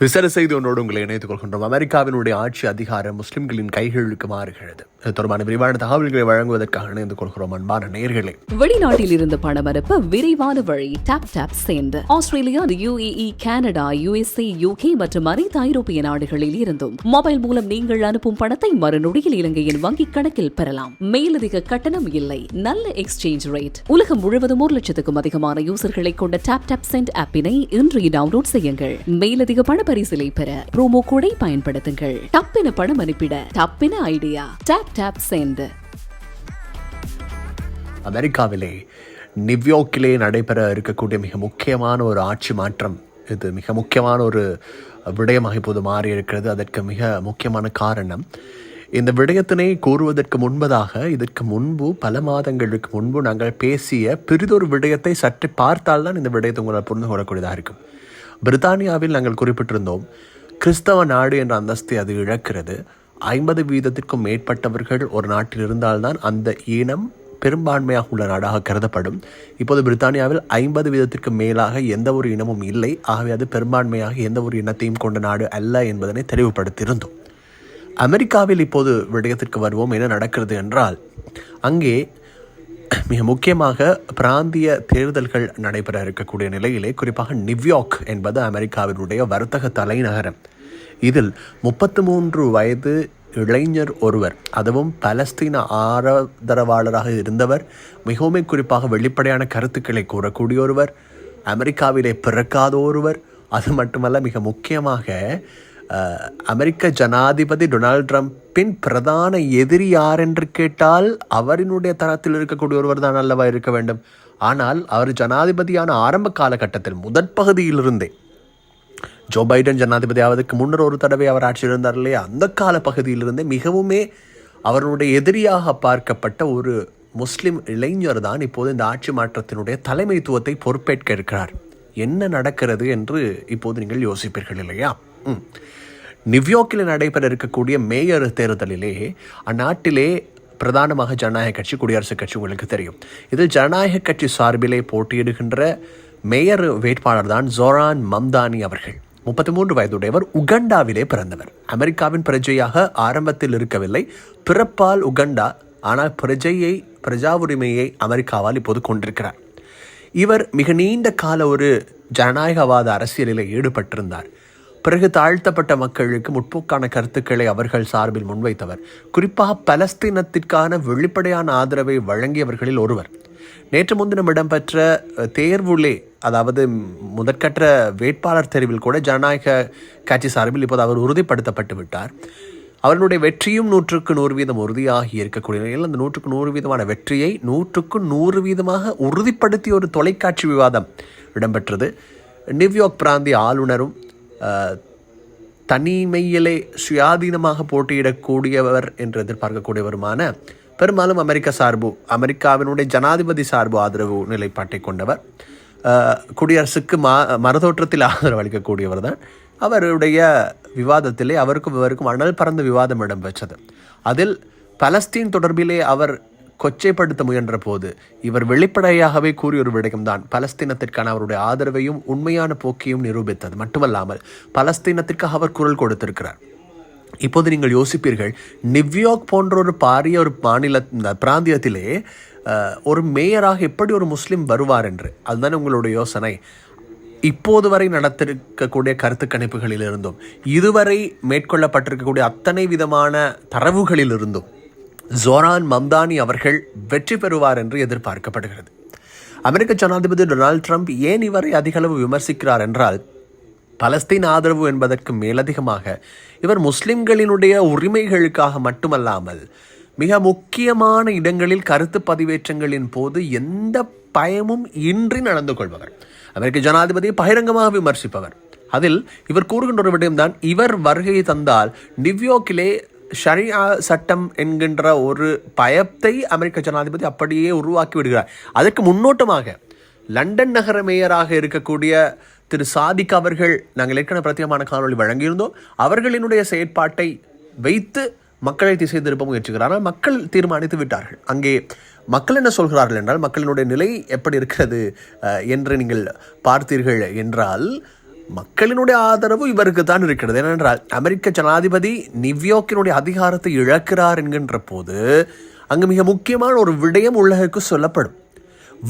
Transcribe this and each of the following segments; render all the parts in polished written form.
விசேட செய்தி ஒன்றோடு உங்களை இணைத்துக் கொள்கின்றோம். அமெரிக்காவினுடைய ஆட்சி அதிகாரம் முஸ்லிம்களின் கைகளுக்கு மாறுகிறது. இது தொடர்பான விரிவான தகவல்களை வழங்குவதற்காக இணைந்து கொள்கிறோம் அன்பான நேயர்களே. வெளிநாட்டில் இருந்து பணம் அனுப்ப விரைவான வழி top cent. Australia, UAE, Canada, USA, UK மற்றும் அனைத்து ஐரோப்பிய நாடுகளில் இருந்தும் மொபைல் மூலம் நீங்கள் அனுப்பும் பணத்தை மறுநொடியில் இலங்கையின் வங்கிக் கணக்கில் பெறலாம். மேலதிக கட்டணம் இல்லை. நல்ல எக்ஸ்சேஞ்ச் ரேட். உலகம் முழுவதும் 1 லட்சத்துக்கும் அதிகமான யூசர்களை கொண்ட டாப் சென்ட் ஆப்பினை இன்று டவுன்லோட் செய்யுங்கள். மேலதிக பண பரிசிலை பெற ப்ரோமோ கோடை பயன்படுத்துங்கள். டப்பின பணம் அனுப்பிட டப்பின ஐடியா டாப் சென்ட். அமெரிக்காவிலே நியூயார்க்கிலே நடைபெற இருக்கக்கூடிய மிக முக்கியமான ஒரு ஆட்சி மாற்றம். இது மிக முக்கியமான ஒரு விடயமாக இப்போது மாறி இருக்கிறது. அதற்கு மிக முக்கியமான காரணம், இந்த விடயத்தினை கூறுவதற்கு முன்பதாக இதற்கு முன்பு பல மாதங்களுக்கு முன்பு நாங்கள் பேசிய பிறிதொரு விடயத்தை சற்று பார்த்தால்தான் இந்த விடயத்தை உங்களால் புரிந்து கொள்ளக்கூடியதாக இருக்கும். பிரித்தானியாவில் நாங்கள் குறிப்பிட்டிருந்தோம், கிறிஸ்தவ நாடு என்ற அந்தஸ்தை அது இழக்கிறது. 50% மேற்பட்டவர்கள் ஒரு நாட்டில் இருந்தால்தான் அந்த இனம் பெரும்பான்மையாக உள்ள நாடாக கருதப்படும். இப்போது பிரித்தானியாவில் 50% மேலாக எந்த ஒரு இனமும் இல்லை. ஆகவே அது பெரும்பான்மையாக எந்த ஒரு இனத்தையும் கொண்ட நாடு அல்ல என்பதனை தெளிவுபடுத்தியிருந்தோம். அமெரிக்காவில் இப்போது விடயத்திற்கு வருவோம். என்ன நடக்கிறது என்றால், அங்கே மிக முக்கியமாக பிராந்திய தேர்தல்கள் நடைபெற இருக்கக்கூடிய நிலையிலே, குறிப்பாக நியூயார்க் என்பது அமெரிக்காவினுடைய வர்த்தக தலைநகரம். இதில் 33 வயது இளைஞர் ஒருவர், அதுவும் பலஸ்தீன ஆதரவாளராக இருந்தவர், மிகவும் குறிப்பாக வெளிப்படையான கருத்துக்களை கூறக்கூடிய ஒருவர், அமெரிக்காவிலே பிறக்காத ஒருவர், அது மட்டுமல்ல மிக முக்கியமாக அமெரிக்க ஜனாதிபதி டொனால்ட் ட்ரம்பின் பிரதான எதிரி யார் என்று கேட்டால் அவரினுடைய தரத்தில் இருக்கக்கூடிய ஒருவர் தான் அல்லவா இருக்க வேண்டும். ஆனால் அவர் ஜனாதிபதியான ஆரம்ப காலகட்டத்தில் முதற் பகுதியிலிருந்தே, ஜோ பைடன் ஜனாதிபதி ஆவதற்கு முன்னர் ஒரு தடவை அவர் ஆட்சியில் இருந்தார் இல்லையா, அந்த கால பகுதியிலிருந்தே மிகவுமே அவருடைய எதிரியாக பார்க்கப்பட்ட ஒரு முஸ்லிம் இளைஞர் தான் இப்போது இந்த ஆட்சி மாற்றத்தினுடைய தலைமைத்துவத்தை பொறுப்பேற்க இருக்கிறார். என்ன நடக்கிறது என்று இப்போது நீங்கள் யோசிப்பீர்கள் இல்லையா? நியூயார்க்கில் நடைபெற இருக்கக்கூடிய மேயர் தேர்தலிலே அந்நாட்டிலே பிரதானமாக ஜனநாயக கட்சி, குடியரசுக் கட்சி உங்களுக்கு தெரியும். இதில் ஜனநாயக கட்சி சார்பிலே போட்டியிடுகின்ற மேயர் வேட்பாளர் தான் ஜோரான் மம்தானி அவர்கள். 33 வயதுடையவர், உகண்டாவிலே பிறந்தவர். அமெரிக்காவின் பிரஜையாக ஆரம்பத்தில் இருக்கவில்லை, பிறப்பால் உகண்டா, ஆனால் பிரஜா உரிமையை அமெரிக்காவால் இப்போது கொண்டிருக்கிறார். இவர் மிக நீண்ட கால ஒரு ஜனநாயகவாத அரசியலில் ஈடுபட்டிருந்தார். பிறகு தாழ்த்தப்பட்ட மக்களுக்கு முற்போக்கான கருத்துக்களை அவர்கள் சார்பில் முன்வைத்தவர். குறிப்பாக பலஸ்தீனத்திற்கான வெளிப்படையான ஆதரவை வழங்கியவர்களில் ஒருவர். நேற்று முன்தினம் இடம்பெற்ற தேர்வுலே, அதாவது முதற்கட்ட வேட்பாளர் தேர்வில் கூட ஜனநாயக கட்சி சார்பில் இப்போது அவர் உறுதிப்படுத்தப்பட்டு விட்டார். அவர்களுடைய வெற்றியும் 100% உறுதியாகி இருக்கக்கூடிய நிலையில் அந்த 100% வெற்றியை 100% உறுதிப்படுத்திய ஒரு தொலைக்காட்சி விவாதம் இடம்பெற்றது. நியூயார்க் பிராந்திய ஆளுநரும் தனிமையிலே சுயாதீனமாக போட்டியிடக்கூடியவர் என்று எதிர்பார்க்கக்கூடியவருமான, பெரும்பாலும் அமெரிக்காவினுடைய ஜனாதிபதி சார்பு ஆதரவு நிலைப்பாட்டை கொண்டவர், குடியரசுக்கு மறுதோற்றத்தில் ஆதரவு அளிக்கக்கூடியவர் தான். அவருடைய விவாதத்திலே அவருக்கும் அனல் பறந்த விவாதம் இடம்பெற்றது. அதில் பலஸ்தீன் தொடர்பிலே அவர் கொச்சைப்படுத்த முயன்ற போது இவர் வெளிப்படையாகவே கூறிய ஒரு விடயம்தான் பலஸ்தீனத்திற்கான அவருடைய ஆதரவையும் உண்மையான போக்கையும் நிரூபித்தது. மட்டுமல்லாமல் பலஸ்தீனத்திற்காக அவர் குரல் கொடுத்திருக்கிறார். இப்போது நீங்கள் யோசிப்பீர்கள், நியூயார்க் போன்ற ஒரு பாரிய ஒரு பிராந்தியத்திலே ஒரு மேயராக எப்படி ஒரு முஸ்லிம் வருவார் என்று. அதுதான் உங்களுடைய யோசனை. இப்போது வரை நடத்திருக்கக்கூடிய கருத்து கணிப்புகளில் இருந்தும், இதுவரை மேற்கொள்ளப்பட்டிருக்கக்கூடிய அத்தனை விதமான தரவுகளில் இருந்தும் ஜோரான் மம்தானி அவர்கள் வெற்றி பெறுவார் என்று எதிர்பார்க்கப்படுகிறது. அமெரிக்க ஜனாதிபதி டொனால்ட் ட்ரம்ப் ஏன் இவரை அதிகளவு விமர்சிக்கிறார் என்றால், பலஸ்தீன் ஆதரவு என்பதற்கு மேலதிகமாக இவர் முஸ்லிம்களினுடைய உரிமைகளுக்காக மட்டுமல்லாமல் மிக முக்கியமான இடங்களில் கருத்து பதிவேற்றங்களின் போது எந்த பயமும் இன்றி நடந்து கொள்பவர். அமெரிக்க ஜனாதிபதியை பகிரங்கமாக விமர்சிப்பவர். அதில் இவர் கூறுகின்ற ஒரு விடயம்தான், இவர் வருகை தந்தால் நியூயார்க்கிலே ஷரியா சட்டம் என்கின்ற ஒரு பயத்தை அமெரிக்க ஜனாதிபதி அப்படியே உருவாக்கி விடுகிறார். அதற்கு முன்னோட்டமாக லண்டன் நகர மேயராக இருக்கக்கூடிய திரு சாதிக் அவர்கள், நாங்கள் ஏற்கனவே பிரத்யேகமான காணொலி வழங்கியிருந்தோம், அவர்களினுடைய செயற்பாட்டை வைத்து மக்களை திசை திருப்ப முயற்சிக்கிறார். ஆனால் மக்கள் தீர்மானித்து விட்டார்கள். அங்கே மக்கள் என்ன சொல்கிறார்கள் என்றால், மக்களினுடைய நிலை எப்படி இருக்கிறது என்று நீங்கள் பார்த்தீர்கள் என்றால், மக்களினுடைய ஆதரவு இவருக்கு தான் இருக்கிறது. ஏனென்றால் அமெரிக்க ஜனாதிபதி நியூயார்க்கினுடைய அதிகாரத்தை இழக்கிறார் என்கின்ற போது அங்கு மிக முக்கியமான ஒரு விடயம் உலகுக்கு சொல்லப்படும்.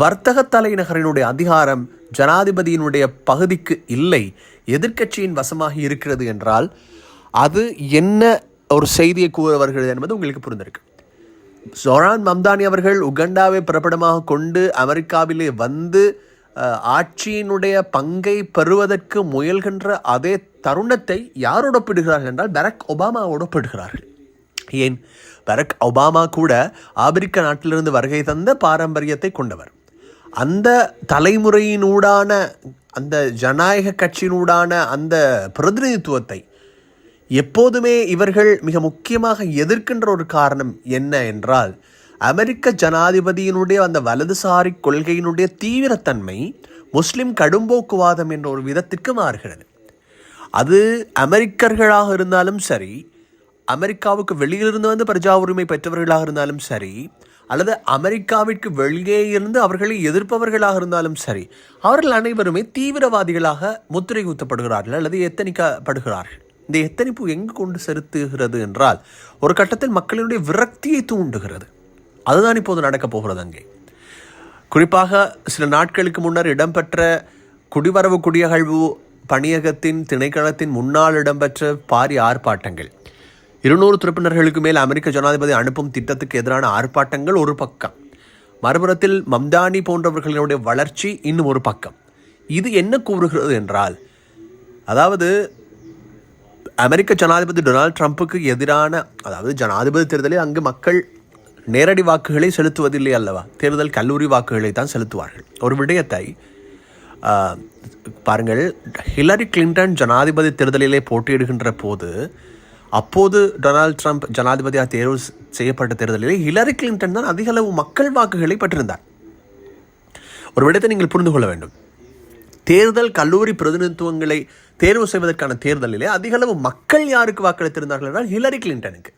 வர்த்தக தலைநகரினுடைய அதிகாரம் ஜனாதிபதியினுடைய பகுதிக்கு இல்லை, எதிர்க்கட்சியின் வசமாக இருக்கிறது என்றால் அது என்ன ஒரு செய்தியை கூற வருகிறது என்பது உங்களுக்கு புரிந்திருக்கு. ஜொஹ்ரான் மம்தானி அவர்கள் உகண்டாவை பிறப்பிடமாக கொண்டு அமெரிக்காவிலே வந்து ஆட்சியினுடைய பங்கை பெறுவதற்கு முயல்கின்ற அதே தருணத்தை யாரோடு ஒப்பிடுகிறார்கள் என்றால் பராக் ஒபாமாவோடு ஒப்பிடுகிறார்கள். ஏன், பராக் ஒபாமா கூட ஆப்பிரிக்க நாட்டிலிருந்து வருகை தந்த பாரம்பரியத்தை கொண்டவர். அந்த தலைமுறையினூடான அந்த ஜனநாயக கட்சியினூடான அந்த பிரதிநிதித்துவத்தை எப்போதுமே இவர்கள் மிக முக்கியமாக எதிர்க்கின்ற ஒரு காரணம் என்ன என்றால், அமெரிக்க ஜனாதிபதியினுடைய அந்த வலதுசாரி கொள்கையினுடைய தீவிரத்தன்மை முஸ்லிம் கடும்போக்குவாதம் என்ற ஒரு விதத்திற்கு மாறுகிறது. அது அமெரிக்கர்களாக இருந்தாலும் சரி, அமெரிக்காவுக்கு வெளியிலிருந்து வந்து பிரஜா உரிமை பெற்றவர்களாக இருந்தாலும் சரி, அல்லது அமெரிக்காவிற்கு வெளியே இருந்து அவர்களை எதிர்ப்பவர்களாக இருந்தாலும் சரி, அவர்கள் அனைவருமே தீவிரவாதிகளாக முத்திரை குத்தப்படுகிறார்கள் அல்லது எத்தனிக்கப்படுகிறார்கள். இந்த எத்தனிப்பு எங்கு கொண்டு செலுத்துகிறது என்றால் ஒரு கட்டத்தில் மக்களினுடைய விரக்தியை தூண்டுகிறது. அதுதான் இப்போது நடக்கப் போகிறது. அங்கே குறிப்பாக சில நாட்களுக்கு முன்னர் இடம்பெற்ற குடிவரவு குடியகழ்வு பணியகத்தின் திணைக்களத்தின் முன்னால் இடம்பெற்ற பாரிய ஆர்ப்பாட்டங்கள், 200 உறுப்பினர்களுக்கு மேல் அமெரிக்க ஜனாதிபதி அனுப்பும் திட்டத்துக்கு எதிரான ஆர்ப்பாட்டங்கள் ஒரு பக்கம், மறுபுறத்தில் மம்தானி போன்றவர்களுடைய வளர்ச்சி இன்னும் ஒரு பக்கம். இது என்ன கூறுகிறது என்றால், அதாவது அமெரிக்க ஜனாதிபதி டொனால்ட் ட்ரம்ப்புக்கு எதிரான, அதாவது ஜனாதிபதி தேர்தலில் அங்கு மக்கள் நேரடி வாக்குகளை செலுத்துவதில்லை அல்லவா, தேர்தல் கல்லூரி வாக்குகளை தான் செலுத்துவார்கள். ஒரு விடயத்தை பாருங்கள், ஹிலரி கிளின்டன் ஜனாதிபதி தேர்தலிலே போட்டியிடுகின்ற போது, அப்போது டொனால்ட் ட்ரம்ப் ஜனாதிபதியாக தேர்வு செய்யப்பட்ட தேர்தலிலே ஹிலரி கிளின்டன் தான் அதிக அளவு மக்கள் வாக்குகளை பெற்றிருந்தார். ஒரு விடயத்தை நீங்கள் புரிந்து கொள்ள வேண்டும். தேர்தல் கல்லூரி பிரதிநிதித்துவங்களை தேர்வு செய்வதற்கான தேர்தலிலே அதிக அளவு மக்கள் யாருக்கு வாக்களித்திருந்தார்கள் என்றால் ஹிலரி கிளின்டனுக்கு.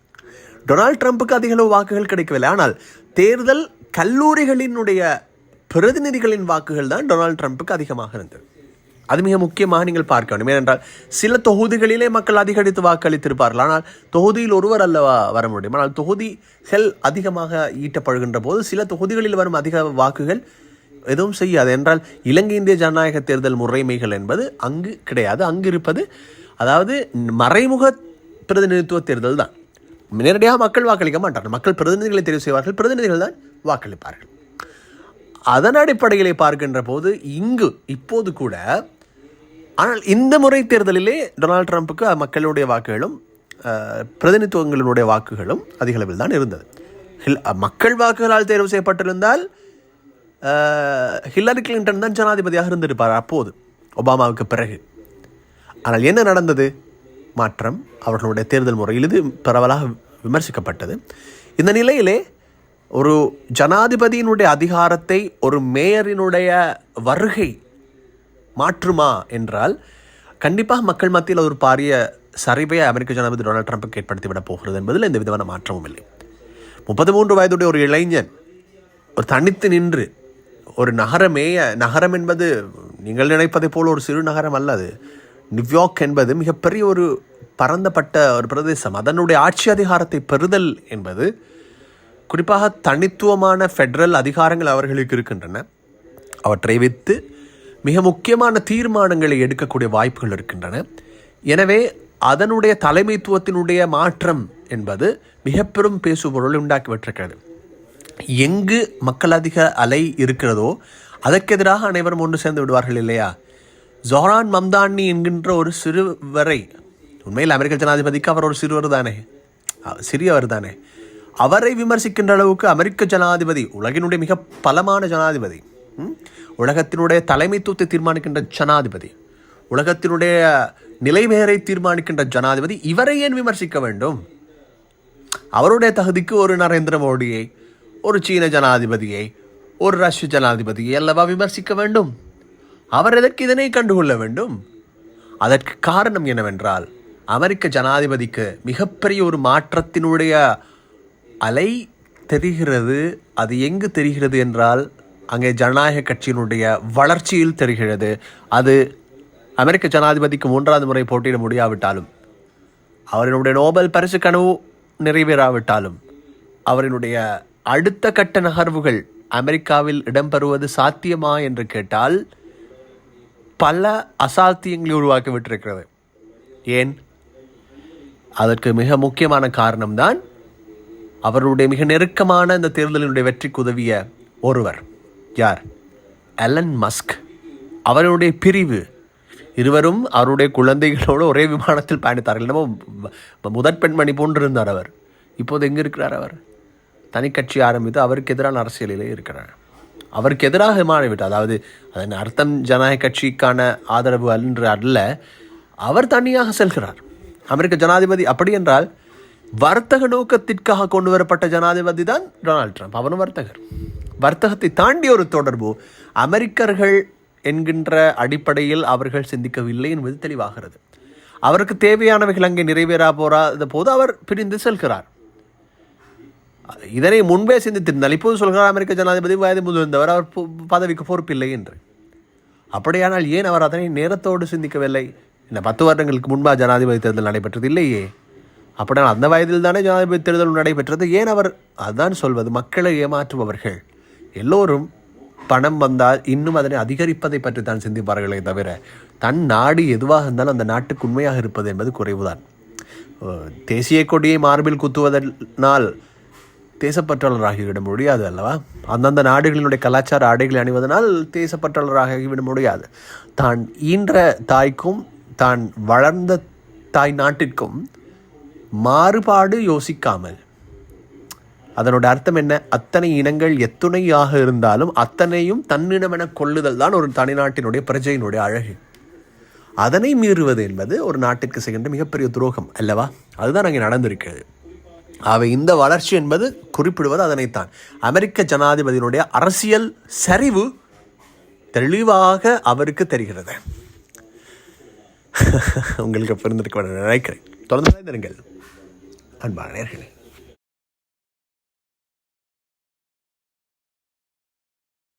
டொனால்ட் ட்ரம்ப்புக்கு அதிக அளவு வாக்குகள் கிடைக்கவில்லை. ஆனால் தேர்தல் கல்லூரிகளினுடைய பிரதிநிதிகளின் வாக்குகள் தான் டொனால்ட் ட்ரம்ப்புக்கு அதிகமாக இருந்தது. அது மிக முக்கியமாக நீங்கள் பார்க்க வேண்டும். ஏனென்றால் சில தொகுதிகளிலே மக்கள் அதிகரித்து வாக்களித்திருப்பார்கள், ஆனால் தொகுதியில் ஒருவர் அல்லவா வர முடியும். ஆனால் தொகுதிகள் அதிகமாக ஈட்டப்படுகின்ற போது சில தொகுதிகளில் வரும் அதிக வாக்குகள் எதுவும் செய்யாது. என்றால் இலங்கை இந்திய ஜனநாயக தேர்தல் முறைமைகள் என்பது அங்கு கிடையாது. அங்கு இருப்பது அதாவது மறைமுக பிரதிநிதித்துவ தேர்தல் தான். நேரடியாக மக்கள் வாக்களிக்க மாட்டார்கள். மக்கள் பிரதிநிதிகளை தெரிவு செய்வார்கள், பிரதிநிதிகள் தான் வாக்களிப்பார்கள். அதன் அடிப்படையிலே பார்க்கின்ற போது இங்கு இப்போது கூட, ஆனால் இந்த முறை தேர்தலிலே டொனால்ட் ட்ரம்ப்புக்கு மக்களுடைய வாக்குகளும் பிரதிநிதித்துவங்களுடைய வாக்குகளும் அதிக அளவில் தான் இருந்தது. மக்கள் வாக்குகளால் தேர்வு செய்யப்பட்டிருந்தால் ஹில்லரி கிளின்டன் தான் ஜனாதிபதியாக இருந்திருப்பார் அப்போது, ஒபாமாவுக்கு பிறகு. ஆனால் என்ன நடந்தது? மாற்றம். அவர்களுடைய தேர்தல் முறையில் இது பரவலாக விமர்சிக்கப்பட்டது. இந்த நிலையிலே ஒரு ஜனாதிபதியினுடைய அதிகாரத்தை ஒரு மேயரினுடைய வருகை மாற்றுமா என்றால் கண்டிப்பாக மக்கள் மத்தியில் ஒரு பாரிய சரிவை அமெரிக்க ஜனாதிபதி டொனால்ட் ட்ரம்ப்புக்கு ஏற்படுத்திவிடப் போகிறது என்பதில் எந்த விதமான மாற்றமும் இல்லை. 33 வயதுடைய ஒரு இளைஞன் ஒரு தனித்து நின்று ஒரு நகரம் என்பது நீங்கள் நினைப்பதை போல் ஒரு சிறு நகரம் அல்ல. அது நியூயார்க் என்பது மிகப்பெரிய ஒரு பரந்தப்பட்ட ஒரு பிரதேசம். அதனுடைய ஆட்சி அதிகாரத்தை பெறுதல் என்பது குறிப்பாக தனித்துவமான ஃபெடரல் அதிகாரங்கள் அவர்களுக்கு இருக்கின்றன. அவற்றை வைத்து மிக முக்கியமான தீர்மானங்களை எடுக்கக்கூடிய வாய்ப்புகள் இருக்கின்றன. எனவே அதனுடைய தலைமைத்துவத்தினுடைய மாற்றம் என்பது மிக பெரும் பேசுபொருள் உண்டாக்கிவிட்டிருக்கிறது. எங்கு மக்கள் அதிக அலை இருக்கிறதோ அதற்கு எதிராக அனைவரும் ஒன்று சேர்ந்து விடுவார்கள் இல்லையா? ஜொஹ்ரான் மம்தானி என்கின்ற ஒரு சிறுவரை, உண்மையில் அமெரிக்க ஜனாதிபதிக்கு அவர் ஒரு சிறுவர் தானே, சிறியவர் தானே, அவரை விமர்சிக்கின்ற அளவுக்கு அமெரிக்க ஜனாதிபதி, உலகினுடைய மிக பலமான ஜனாதிபதி, உலகத்தினுடைய தலைமைத்துவத்தை தீர்மானிக்கின்ற ஜனாதிபதி, உலகத்தினுடைய நிலைமையரை தீர்மானிக்கின்ற ஜனாதிபதி, இவரை ஏன் விமர்சிக்க வேண்டும்? அவருடைய தகுதிக்கு ஒரு நரேந்திர மோடியை, ஒரு சீன ஜனாதிபதியை, ஒரு ரஷ்ய ஜனாதிபதியை அல்லவா விமர்சிக்க வேண்டும்? அவர் எதற்கு இதனை கண்டுகொள்ள வேண்டும்? அதற்கு காரணம் என்னவென்றால், அமெரிக்க ஜனாதிபதிக்கு மிகப்பெரிய ஒரு மாற்றத்தினுடைய அலை தெரிகிறது. அது எங்கு தெரிகிறது என்றால் அங்கே ஜனநாயக கட்சியினுடைய வளர்ச்சியில் தெரிகிறது. அது அமெரிக்க ஜனாதிபதிக்கு 3வது முறை போட்டியிட முடியாவிட்டாலும், அவரினுடைய நோபல் பரிசு கனவு நிறைவேறாவிட்டாலும், அவரினுடைய அடுத்த கட்ட நகர்வுகள் அமெரிக்காவில் இடம்பெறுவது சாத்தியமா என்று கேட்டால் பல அசாத்தியங்களை உருவாக்கி விட்டிருக்கிறது. ஏன்? அதற்கு மிக முக்கியமான காரணம்தான் அவருடைய மிக நெருக்கமான இந்த தேர்தலினுடைய வெற்றிக்கு உதவிய ஒருவர். யார்? Elon Musk. அவருடைய பிரிவு. இருவரும் அவருடைய குழந்தைகளோடு ஒரே விமானத்தில் பயணித்தார்கள். என்னமோ முதற் பெண்மணி போன்று இருந்தார் அவர். இப்போது எங்கே இருக்கிறார்? அவர் தனி கட்சி ஆரம்பித்து அவருக்கு எதிரான அரசியலிலே இருக்கிறார். அவருக்கு எதிராக மாறிவிட்டார். அதாவது அதன் அர்த்தம் ஜனநாயக கட்சிக்கான ஆதரவு என்று அல்ல, அவர் தனியாக செல்கிறார். அமெரிக்க ஜனாதிபதி அப்படி என்றால் வர்த்தக நோக்கத்திற்காக கொண்டு வரப்பட்ட ஜனாதிபதி தான் டொனால்ட் ட்ரம்ப். அவரும் வர்த்தகர். வர்த்தகத்தை தாண்டிய ஒரு தொடர்பு அமெரிக்கர்கள் என்கின்ற அடிப்படையில் அவர்கள் சிந்திக்கவில்லை என்பது தெளிவாகிறது. அவருக்கு தேவையானவைகள் அங்கே நிறைவேறா போராத போது அவர் பிரிந்து செல்கிறார். இதனை முன்பே சிந்தித்திருந்தால் இப்போது சொல்கிறார் அமெரிக்க ஜனாதிபதி வயது முதிர்ந்தவர், அவர் பதவிக்கு பொறுப்பில்லை என்று. அப்படியானால் ஏன் அவர் அதனை நேரத்தோடு சிந்திக்கவில்லை? இந்த 10 வருடங்களுக்கு முன்பாக ஜனாதிபதி தேர்தல் நடைபெற்றது இல்லையே. அப்படினால் அந்த வயதில் தானே ஜனாதிபதி தேர்தல் நடைபெற்றது. ஏன் அவர் அதுதான் சொல்வது, மக்களை ஏமாற்றுபவர்கள் எல்லோரும் பணம் வந்தால் இன்னும் அதனை அதிகரிப்பதை பற்றி தான் சிந்திப்பார்களே தவிர தன் நாடு எதுவாக இருந்தாலும் அந்த நாட்டுக்கு உண்மையாக இருப்பது என்பது குறைவுதான். தேசிய கொடியை மார்பில் குத்துவதனால் தேசப்பற்றாளராகிவிட முடியாது அல்லவா? அந்தந்த நாடுகளினுடைய கலாச்சார ஆடைகளை அணிவதனால் தேசப்பற்றாளராகிவிட முடியாது. தான் ஈன்ற தாய்க்கும் தான் வளர்ந்த தாய் நாட்டிற்கும் மாறுபாடு யோசிக்காமல், அதனோட அர்த்தம் என்ன? அத்தனை இனங்கள் எத்துணையாக இருந்தாலும் அத்தனையும் தன்னினமென கொள்ளுதல் தான் ஒரு தனிநாட்டினுடைய பிரஜையினுடைய அழகு. அதனை மீறுவது என்பது ஒரு நாட்டிற்கு செய்கின்ற மிகப்பெரிய துரோகம் அல்லவா? அதுதான் அங்கே நடந்திருக்கிறது. அவை இந்த வளர்ச்சி என்பது குறிப்பிடுவது அதனைத்தான். அமெரிக்க ஜனாதிபதியினுடைய அரசியல் சரிவு தெளிவாக அவருக்கு தெரிகிறது. உங்களுக்கு பிறந்திருக்க நினைக்கிறேன். தொடர்ந்து அன்பான நேயர்களே.